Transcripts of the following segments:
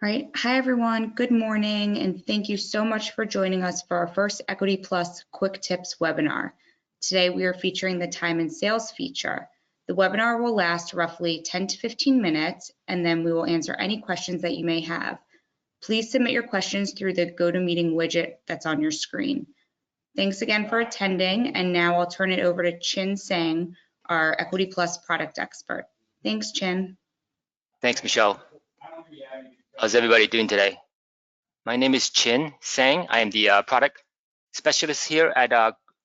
All right. Hi, everyone. Good morning, and thank you so much for joining us for our first Equity Plus Quick Tips webinar. Today, we are featuring the time and sales feature. The webinar will last roughly 10 to 15 minutes, and then we will answer any questions that you may have. Please submit your questions through the GoToMeeting widget that's on your screen. Thanks again for attending, and now I'll turn it over to Chin Sang, our Equity Plus product expert. Thanks, Chin. Thanks, Michelle. How's everybody doing today? My name is Chin Sang. I am the product specialist here at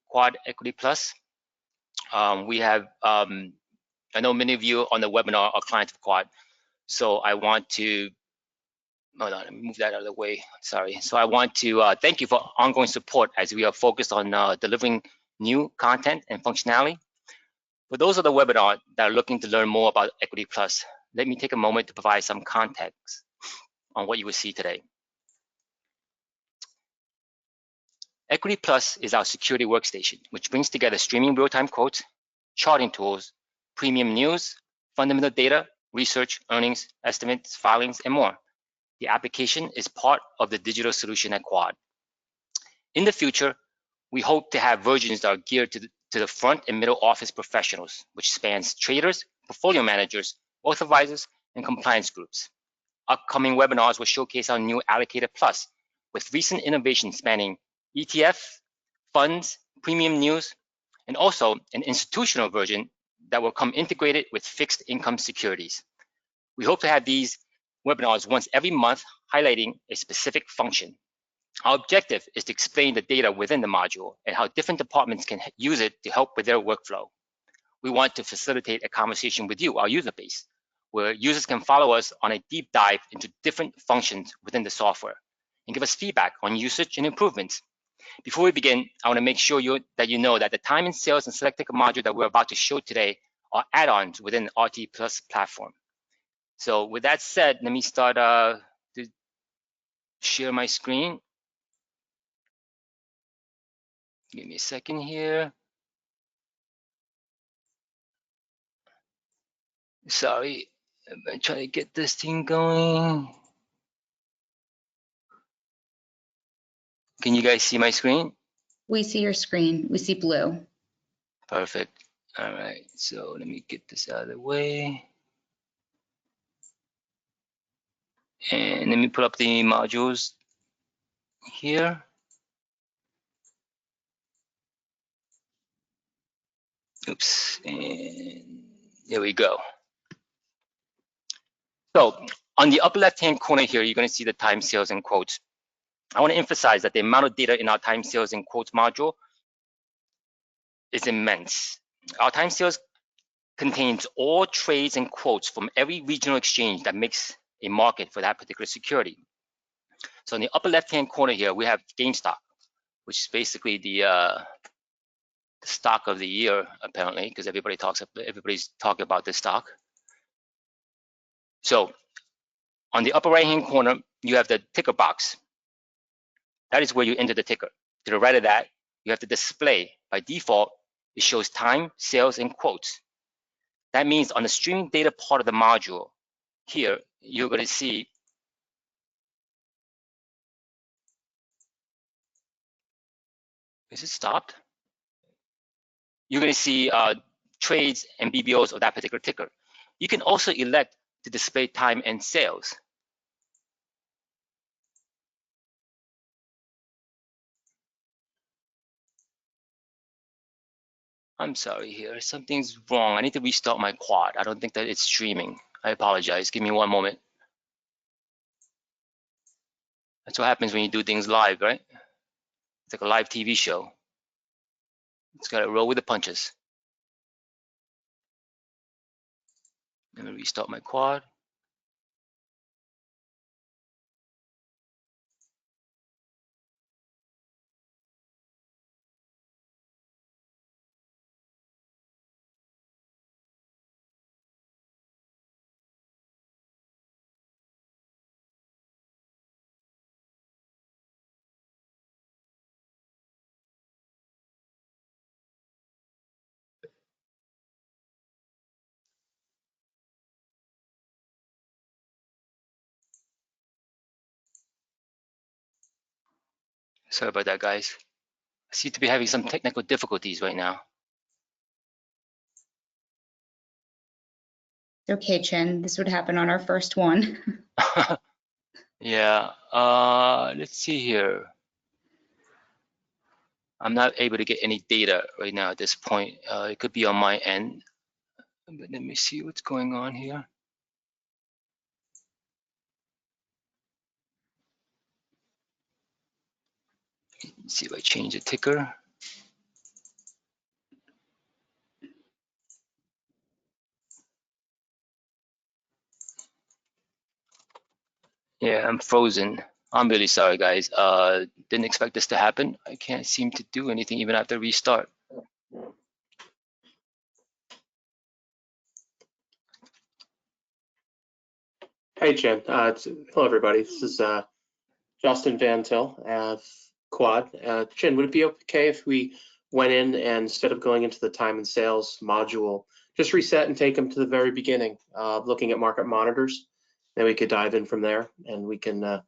Quad Equity Plus. We have, I know many of you on the webinar are clients of Quad, so I want to, hold on, let me move that out of the way, sorry. So I want to thank you for ongoing support as we are focused on delivering new content and functionality. For those of the webinar that are looking to learn more about Equity Plus, let me take a moment to provide some context on what you will see today. Equity Plus is our security workstation, which brings together streaming real-time quotes, charting tools, premium news, fundamental data, research, earnings, estimates, filings, and more. The application is part of the digital solution at Quad. In the future, we hope to have versions that are geared to the front and middle office professionals, which spans traders, portfolio managers, authorizers, and compliance groups. Upcoming webinars will showcase our new Allocator Plus with recent innovations spanning ETF, funds, premium news, and also an institutional version that will come integrated with fixed income securities. We hope to have these webinars once every month highlighting a specific function. Our objective is to explain the data within the module and how different departments can use it to help with their workflow. We want to facilitate a conversation with you, our user base, where users can follow us on a deep dive into different functions within the software and give us feedback on usage and improvements. Before we begin, I want to make sure that you know that the time and sales and select ticker module that we're about to show today are add-ons within the RT Plus platform. So with that said, let me start to share my screen. Give me a second here. Sorry, I'm trying to get this thing going. Can you guys see my screen? We see your screen. We see blue. Perfect. All right, so let me get this out of the way. And let me put up the modules here. Oops, and there we go. So on the upper left-hand corner here, you're gonna see the time, sales, and quotes. I wanna emphasize that the amount of data in our time, sales, and quotes module is immense. Our time sales contains all trades and quotes from every regional exchange that makes a market for that particular security. So in the upper left-hand corner here, we have GameStop, which is basically the stock of the year, apparently, because everybody's talking about this stock. So on the upper right-hand corner, you have the ticker box. That is where you enter the ticker. To the right of that, you have the display. By default, it shows time, sales, and quotes. That means on the streaming data part of the module, here, you're going to see is it stopped? You're going to see trades and BBOs of that particular ticker. You can also elect to display time and sales. I'm sorry here, something's wrong. I need to restart my quad. I don't think that it's streaming. I apologize, give me one moment. That's what happens when you do things live, right? It's like a live TV show. It's gotta roll with the punches. Let me restart my quad. Sorry about that, guys. I seem to be having some technical difficulties right now. Okay, Chin, this would happen on our first one. Yeah, let's see here. I'm not able to get any data right now at this point. It could be on my end, but let me see what's going on here. Let's see if I change the ticker. Yeah, I'm frozen. I'm really sorry, guys. Didn't expect this to happen. I can't seem to do anything even after restart. Hey, Jen. Hello, everybody. This is Justin Van Til, Quad. Jen, would it be okay if we went in and instead of going into the time and sales module, just reset and take them to the very beginning, looking at market monitors? Then we could dive in from there and we can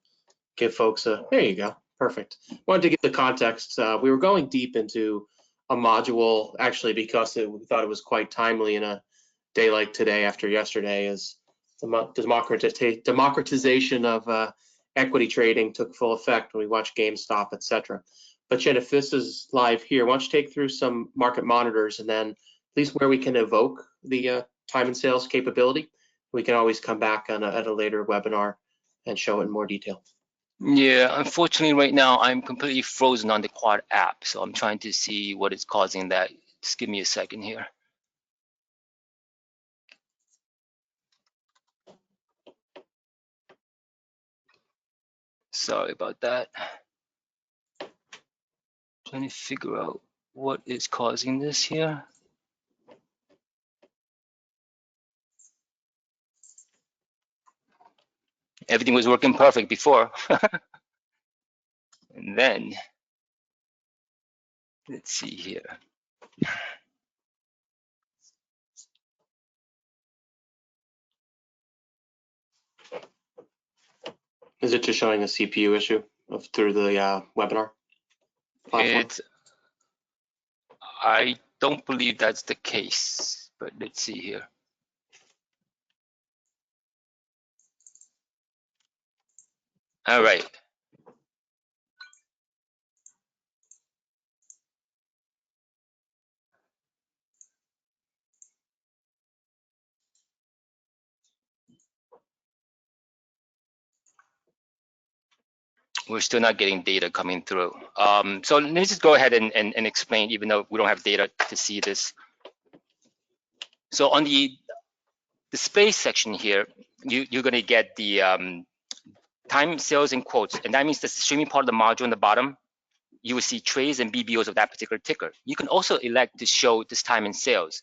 give folks there you go. Perfect. Wanted to give the context. We were going deep into a module actually because we thought it was quite timely in a day like today after yesterday as the democratization of equity trading took full effect when we watched GameStop, etc. But Jen, if this is live here, why don't you take through some market monitors and then at least where we can evoke the time and sales capability. We can always come back on at a later webinar and show it in more detail. Yeah, unfortunately right now I'm completely frozen on the Quad app, so I'm trying to see what is causing that. Just give me a second here. Sorry about that. Trying to figure out what is causing this here. Everything was working perfect before. And then, let's see here. Is it just showing a CPU issue through the webinar platform? I don't believe that's the case, but let's see here. All right. We're still not getting data coming through. So let me just go ahead and explain, even though we don't have data to see this. So on the display section here, you're going to get the time, sales, and quotes, and that means the streaming part of the module on the bottom. You will see trades and BBOs of that particular ticker. You can also elect to show this time and sales,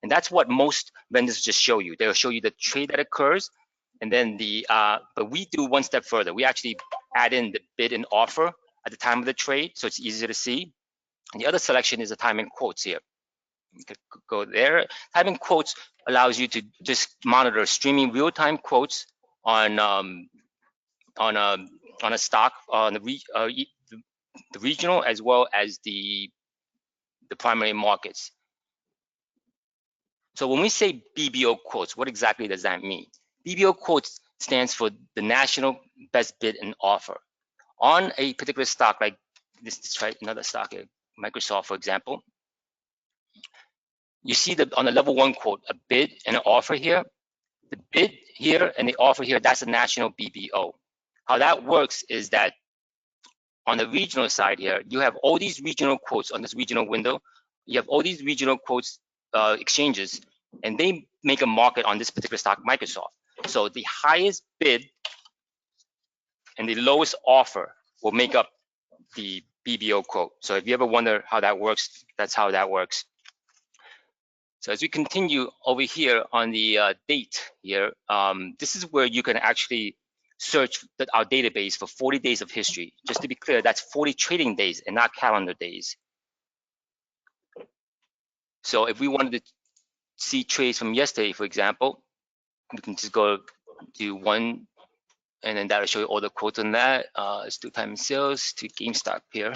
and that's what most vendors just show you. They'll show you the trade that occurs, and then but we do one step further. We actually add in the bid and offer at the time of the trade, so it's easier to see. And the other selection is the time and quotes here. You could go there. Time and quotes allows you to just monitor streaming real-time quotes on a stock on the regional as well as the primary markets. So when we say BBO quotes, what exactly does that mean? BBO quotes stands for the national best bid and offer. On a particular stock, like this, let's try another stock here, Microsoft, for example. You see that on the level 1 quote, a bid and an offer here. The bid here and the offer here, that's a national BBO. How that works is that on the regional side here, you have all these regional quotes on this regional window. You have all these regional quotes exchanges, and they make a market on this particular stock, Microsoft. So the highest bid and the lowest offer will make up the BBO quote. So if you ever wonder how that works, that's how that works. So as we continue over here on the date here, this is where you can actually search our database for 40 days of history. Just to be clear, that's 40 trading days and not calendar days. So if we wanted to see trades from yesterday, for example, we can just go to 1 and then that'll show you all the quotes on that. Let's do time and sales to GameStop here.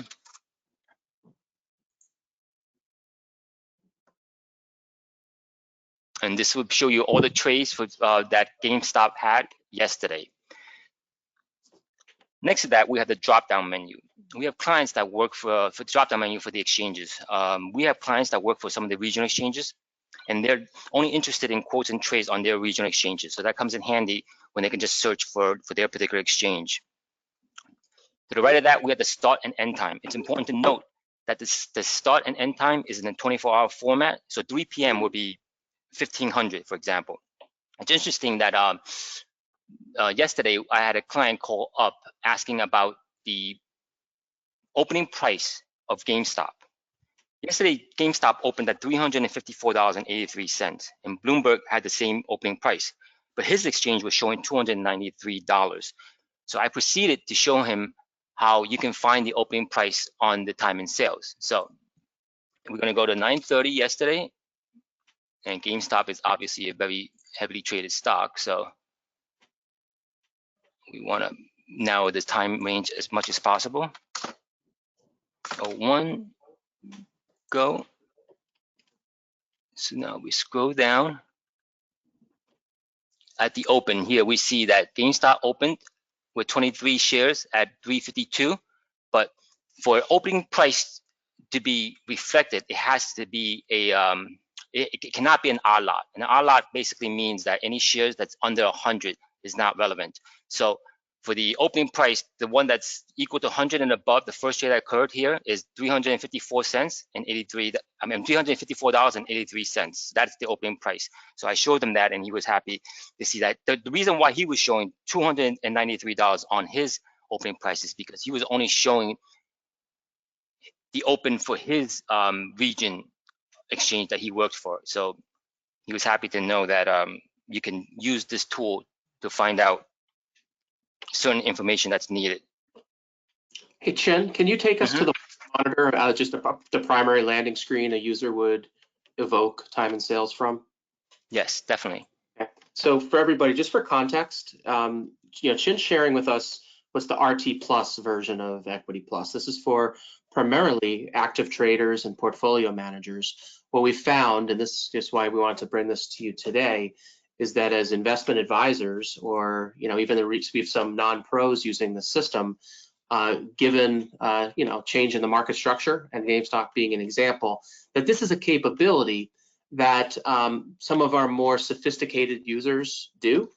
And this will show you all the trades for that GameStop had yesterday. Next to that, we have the drop-down menu. We have clients that work for the drop-down menu for the exchanges. We have clients that work for some of the regional exchanges, and they're only interested in quotes and trades on their regional exchanges. So that comes in handy when they can just search for their particular exchange. To the right of that, we have the start and end time. It's important to note that the start and end time is in a 24-hour format. So 3 p.m. will be 1500, for example. It's interesting that yesterday I had a client call up asking about the opening price of GameStop. Yesterday, GameStop opened at $354.83, and Bloomberg had the same opening price, but his exchange was showing $293. So I proceeded to show him how you can find the opening price on the time and sales. So we're going to go to 9:30 yesterday, and GameStop is obviously a very heavily traded stock, so we want to narrow the time range as much as possible. 01, go. So now we scroll down. At the open here, we see that GameStop opened with 23 shares at 352, but for opening price to be reflected, it has to be a it cannot be an R lot. An R lot basically means that any shares that's under 100 is not relevant. So for the opening price, the one that's equal to 100 and above, the first trade that occurred here is $354.83. That's the opening price. So I showed him that, and he was happy to see that. The reason why he was showing $293 on his opening price is because he was only showing the open for his region exchange that he worked for. So he was happy to know that you can use this tool to find out certain information that's needed. Hey, Chen, can you take us to the monitor, just the primary landing screen a user would evoke time and sales from? Yes, definitely. Okay. So for everybody, just for context, Chin's sharing with us what's the RT Plus version of Equity Plus. This is for primarily active traders and portfolio managers. What we found, and this is just why we wanted to bring this to you today, is that as investment advisors, or even we have some non-pros using the system, given change in the market structure, and GameStop being an example, that this is a capability that some of our more sophisticated users do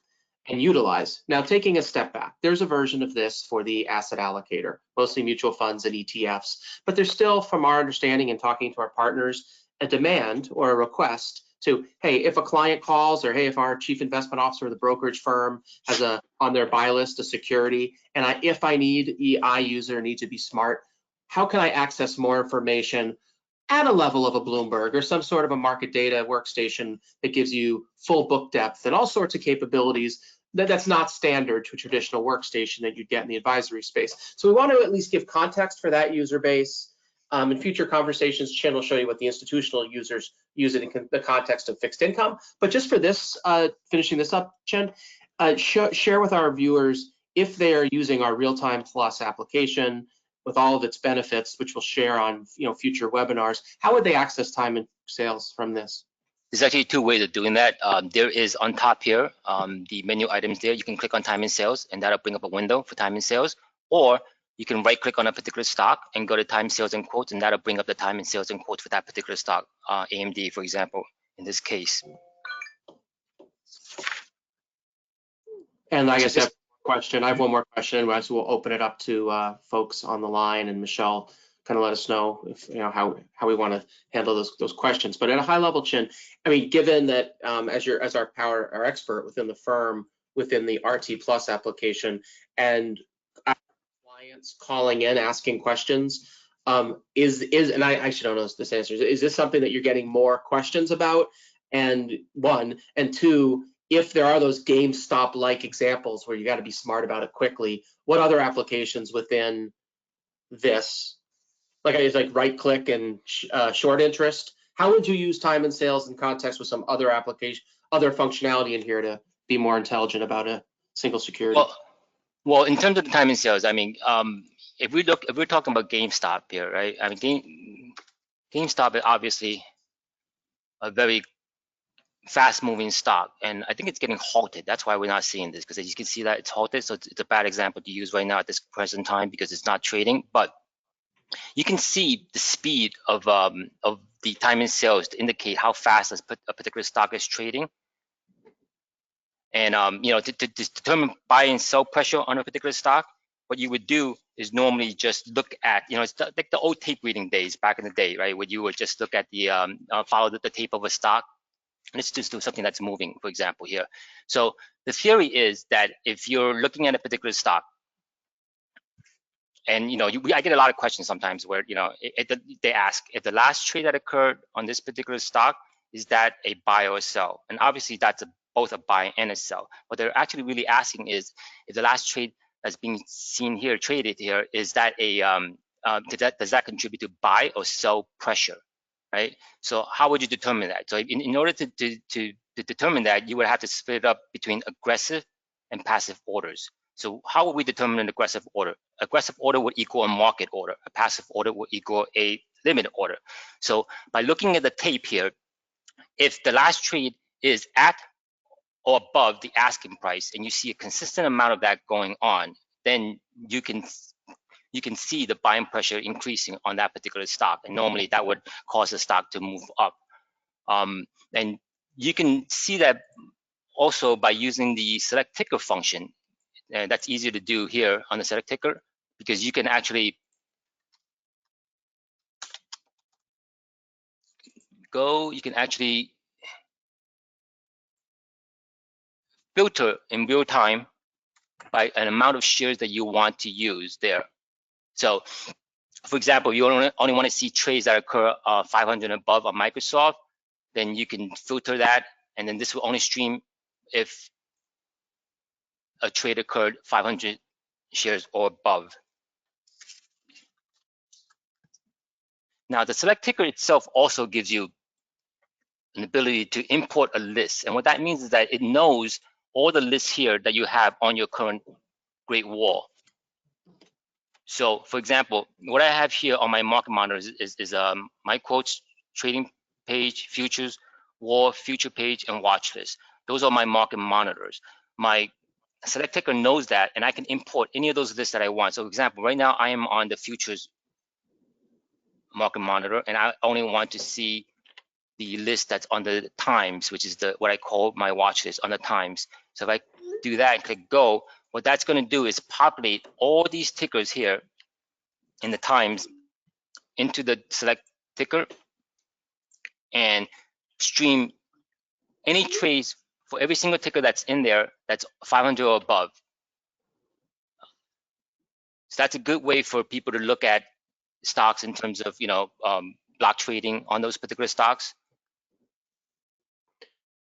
and utilize. Now, taking a step back, there's a version of this for the asset allocator, mostly mutual funds and ETFs, but there's still, from our understanding and talking to our partners, a demand or a request to, hey, if a client calls, or hey, if our chief investment officer of the brokerage firm has on their buy list a security, and if I need user need to be smart, how can I access more information at a level of a Bloomberg or some sort of a market data workstation that gives you full book depth and all sorts of capabilities that's not standard to a traditional workstation that you'd get in the advisory space. So we want to at least give context for that user base. In future conversations, Chin will show you what the institutional users use it in the context of fixed income. But just for this, finishing this up, Chin, share with our viewers if they are using our Real-Time Plus application with all of its benefits, which we'll share on future webinars, how would they access time and sales from this? There's actually two ways of doing that. There is on top here, the menu items there. You can click on time and sales, and that'll bring up a window for time and sales. Or you can right click on a particular stock and go to time, sales, and quotes, and that'll bring up the time and sales and quotes for that particular stock, AMD, for example, in this case. And I guess I have one more question. So we'll open it up to folks on the line, and Michelle kind of let us know if how we want to handle those questions. But at a high level, Chin, I mean, given that as our expert within the firm, within the RT Plus application, and clients calling in asking questions, and I actually don't know this answer. Is this something that you're getting more questions about? And one, and two, if there are those GameStop-like examples where you got to be smart about it quickly, what other applications within this, like I like right click and short interest, how would you use time and sales in context with some other application, other functionality in here to be more intelligent about a single security? Well, Well, in terms of the time and sales, I mean, if we're talking about GameStop here, right? I mean, GameStop is obviously a very fast-moving stock, and I think it's getting halted. That's why we're not seeing this, because as you can see that it's halted. So it's a bad example to use right now at this present time because it's not trading. But you can see the speed of the time and sales to indicate how fast a particular stock is trading. And you know, to determine buy and sell pressure on a particular stock, what you would do is normally just look at, you know, it's like the old tape reading days back in the day, right? Where you would just look at the follow the tape of a stock. Let's just do something that's moving, for example, here. So the theory is that if you're looking at a particular stock, and you know, I get a lot of questions sometimes where, you know, they ask if the last trade that occurred on this particular stock, is that a buy or a sell? And obviously that's both a buy and a sell. What they're actually really asking is if the last trade that's being seen here, traded here, is that a does that contribute to buy or sell pressure, right? So how would you determine that? So in order to determine that, you would have to split it up between aggressive and passive orders. So how would we determine an aggressive order? Aggressive order would equal a market order. A passive order would equal a limit order. So by looking at the tape here, if the last trade is at or above the asking price and you see a consistent amount of that going on, then you can see the buying pressure increasing on that particular stock. And normally that would cause the stock to move up. And you can see that also by using the select ticker function. And that's easier to do here on the select ticker because you can actually you can actually filter in real time by an amount of shares that you want to use there. So for example, you only want to see trades that occur 500 and above on Microsoft, then you can filter that, and then this will only stream if a trade occurred 500 shares or above. Now the select ticker itself also gives you an ability to import a list. And what that means is that it knows all the lists here that you have on your current Great Wall. So for example, what I have here on my market monitor is my quotes, trading page, futures, wall, future page, and watch list. Those are my market monitors. My select ticker knows that, and I can import any of those lists that I want. So for example, right now I am on the futures market monitor, and I only want to see the list that's on the times, which is what I call my watch list on the times. So if I do that and click go, what that's going to do is populate all these tickers here in the times into the select ticker and stream any trades for every single ticker that's in there that's 500 or above. So that's a good way for people to look at stocks in terms of, you know, block trading on those particular stocks.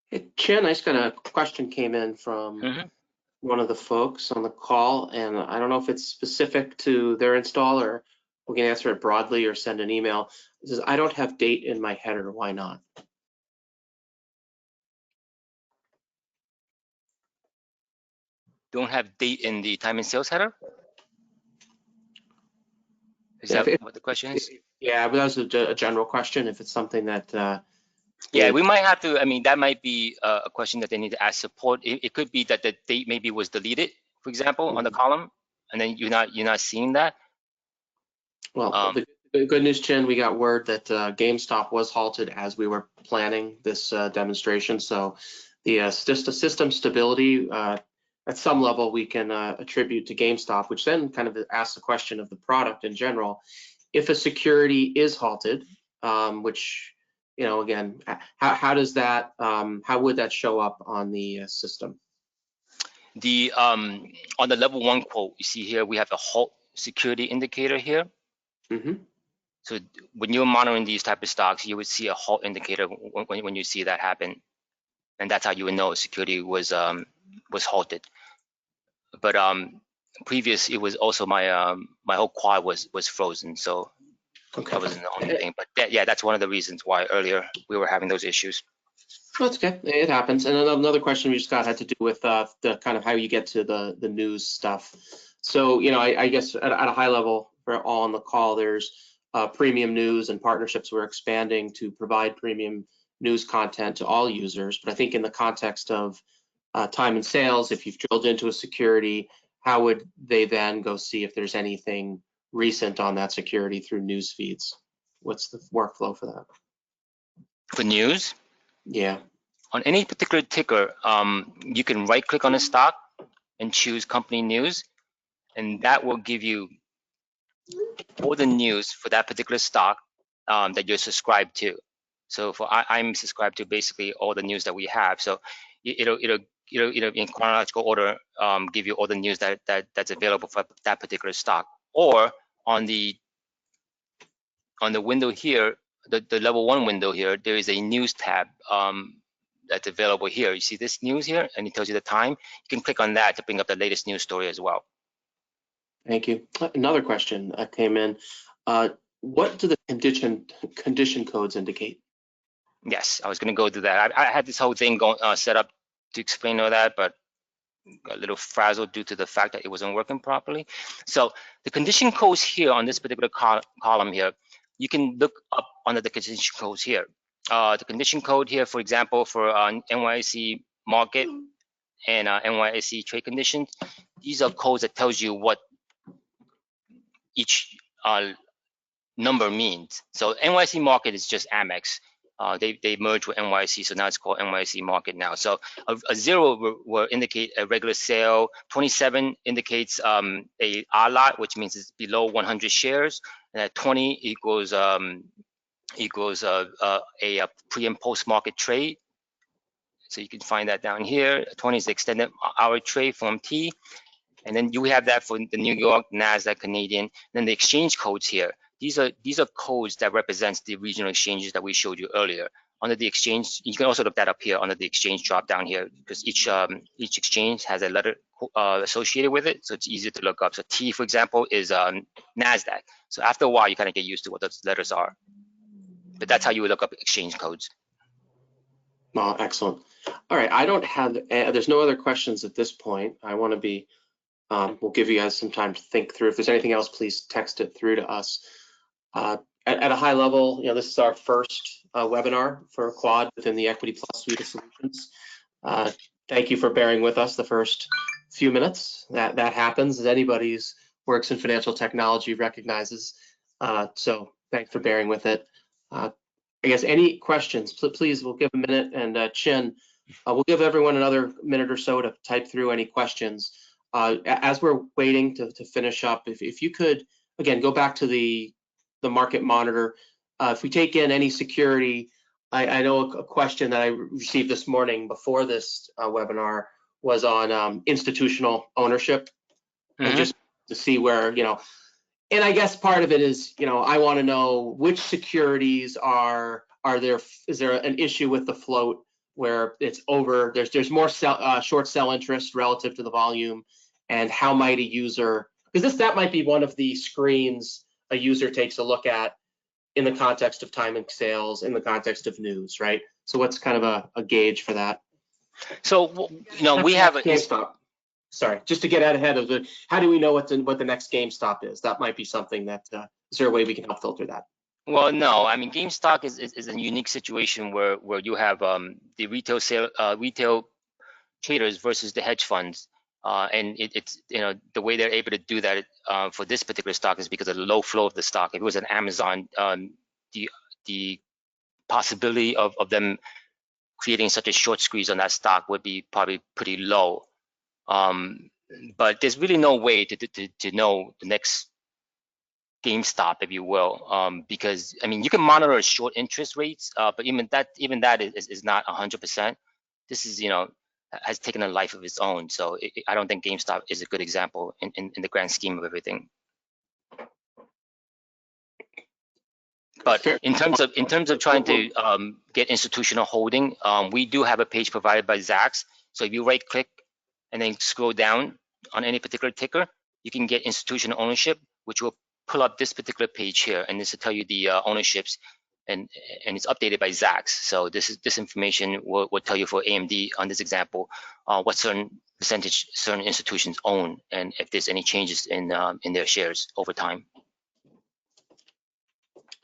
Hey, Chin, I just got a question came in from one of the folks on the call, and I don't know if it's specific to their install or we can answer it broadly or send an email. It says, I don't have date in my header, why not? Don't have date in the time and sales header? Is Yeah, that what the question is? Yeah, but that was a general question. If it's something that yeah, we might have to. I mean, that might be a question that they need to ask support. It could be that the date maybe was deleted, for example, on the column, and then you're not seeing that. Well, the good news, Chin, we got word that GameStop was halted as we were planning this demonstration. So the system stability at some level we can attribute to GameStop, which then kind of asks the question of the product in general. If a security is halted, which, you know, again, how does that, how would that show up on the system? The on the level 1 quote, you see here we have a halt security indicator here. So when you're monitoring these type of stocks, you would see a halt indicator when you see that happen, and that's how you would know security was halted. But previous, it was also my my whole quad was frozen, so that wasn't the only thing. But yeah, that's one of the reasons why earlier we were having those issues. That's okay. It happens. And another question we just got had to do with the kind of how you get to the news stuff. So, I guess at a high level for all on the call, there's premium news and partnerships we're expanding to provide premium news content to all users. But I think in the context of time and sales, if you've drilled into a security, how would they then go see if there's anything recent on that security through news feeds? What's the workflow for that? For news, Yeah. on any particular ticker, you can right click on a stock and choose company news, and that will give you all the news for that particular stock that you're subscribed to. So I'm subscribed to basically all the news that we have. So it'll in chronological order give you all the news that's available for that particular stock. Or on the window here, the level 1 window here, there is a news tab that's available here. You see this news here, and it tells you the time. You can click on that to bring up the latest news story as well. Thank you. Another question came in. What do the condition codes indicate? Yes, I was going to go to that. I had this whole thing set up to explain all that, but got a little frazzled due to the fact that it wasn't working properly. So the condition codes here on this particular column here, you can look up under the condition codes here. The condition code here, for example, for NYSE market and NYSE trade conditions, these are codes that tells you what each number means. So NYSE market is just Amex. They merged with NYSE, so now it's called NYSE market now. So a 0 will indicate a regular sale. 27 indicates a lot, which means it's below 100 shares. And at 20 equals a pre and post market trade. So you can find that down here. 20 is the extended hour trade, form T. And then you have that for the New York, NASDAQ, Canadian. Then the exchange codes here. These are codes that represents the regional exchanges that we showed you earlier. Under the exchange, you can also look that up here under the exchange drop down here, because each exchange has a letter associated with it, so it's easier to look up. So T, for example, is NASDAQ. So after a while, you kind of get used to what those letters are. But that's how you would look up exchange codes. Oh, excellent. All right, I don't have, there's no other questions at this point. I want to be, we'll give you guys some time to think through. If there's anything else, please text it through to us. At a high level, this is our first webinar for Quad within the Equity Plus suite of solutions. Thank you for bearing with us the first few minutes. That happens, as anybody's works in financial technology recognizes. So thanks for bearing with it. I guess any questions, please, we'll give a minute, and Chin, we'll give everyone another minute or so to type through any questions. As we're waiting to finish up, if you could, again, go back to the market monitor. If we take in any security, I know a question that I received this morning before this webinar was on institutional ownership, and just to see where, and I guess part of it is, I want to know which securities are there, is there an issue with the float where it's over, there's more short sell interest relative to the volume, and how might a user, because that might be one of the screens a user takes a look at in the context of time and sales, in the context of news, right? So what's kind of a gauge for that? So, we have a GameStop. Sorry, just to get out ahead of it, how do we know what the next GameStop is? That might be something that, is there a way we can help filter that? Well, no, I mean, GameStop is a unique situation where you have the retail traders versus the hedge funds. And it's the way they're able to do that for this particular stock is because of the low flow of the stock. If it was an Amazon, the possibility of them creating such a short squeeze on that stock would be probably pretty low. But there's really no way to know the next GameStop, if you will, because I mean you can monitor short interest rates, but even that is not 100%. This is has taken a life of its own. So I don't think GameStop is a good example in the grand scheme of everything. But in terms of trying to get institutional holding, we do have a page provided by Zacks. So if you right click and then scroll down on any particular ticker, you can get institutional ownership, which will pull up this particular page here, and this will tell you the ownerships. and it's updated by Zacks. So this information will tell you for AMD on this example what certain percentage certain institutions own, and if there's any changes in their shares over time.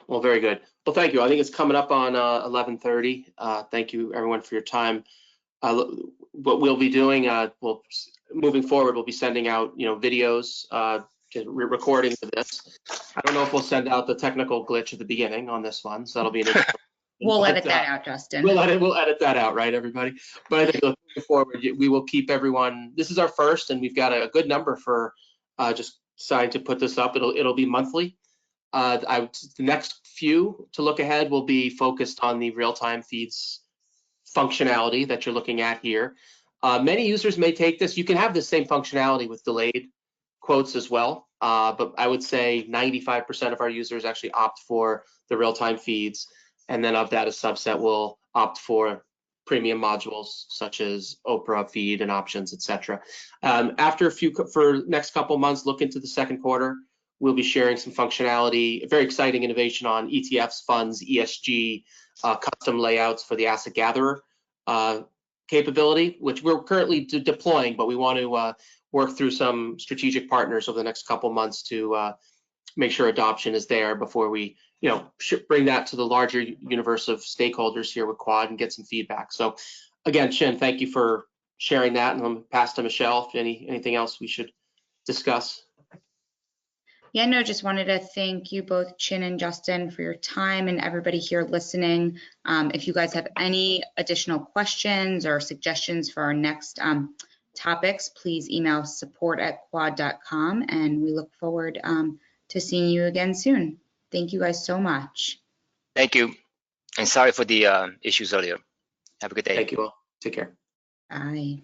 Well, very good. Well, thank you. I think it's coming up on 11:30. Thank you, everyone, for your time. What we'll be doing, moving forward, we'll be sending out, videos, recordings of this. I don't know if we'll send out the technical glitch at the beginning on this one, so that'll be an We'll edit that out, Justin. We'll edit that out, right, everybody? But I think looking forward, we will keep everyone. This is our first, and we've got a good number for just deciding to put this up. It'll be monthly. The next few to look ahead will be focused on the real-time feeds functionality that you're looking at here. Many users may take this. You can have the same functionality with delayed quotes as well, but I would say 95% of our users actually opt for the real-time feeds, and then of that, a subset will opt for premium modules such as Oprah feed and options, etc. After for next couple months, look into the second quarter. We'll be sharing some functionality, very exciting innovation on ETFs, funds, ESG, custom layouts for the asset gatherer capability, which we're currently deploying, but we want to work through some strategic partners over the next couple months to make sure adoption is there before we, bring that to the larger universe of stakeholders here with Quad and get some feedback. So again, Chin, thank you for sharing that, and I'm gonna pass to Michelle if anything else we should discuss. Yeah, no, just wanted to thank you both, Chin and Justin, for your time, and everybody here listening. If you guys have any additional questions or suggestions for our next topics, please email support@quad.com, and we look forward to seeing you again soon. Thank you guys so much. Thank you, and sorry for the issues earlier. Have a good day. Thank you all. Take care. Bye.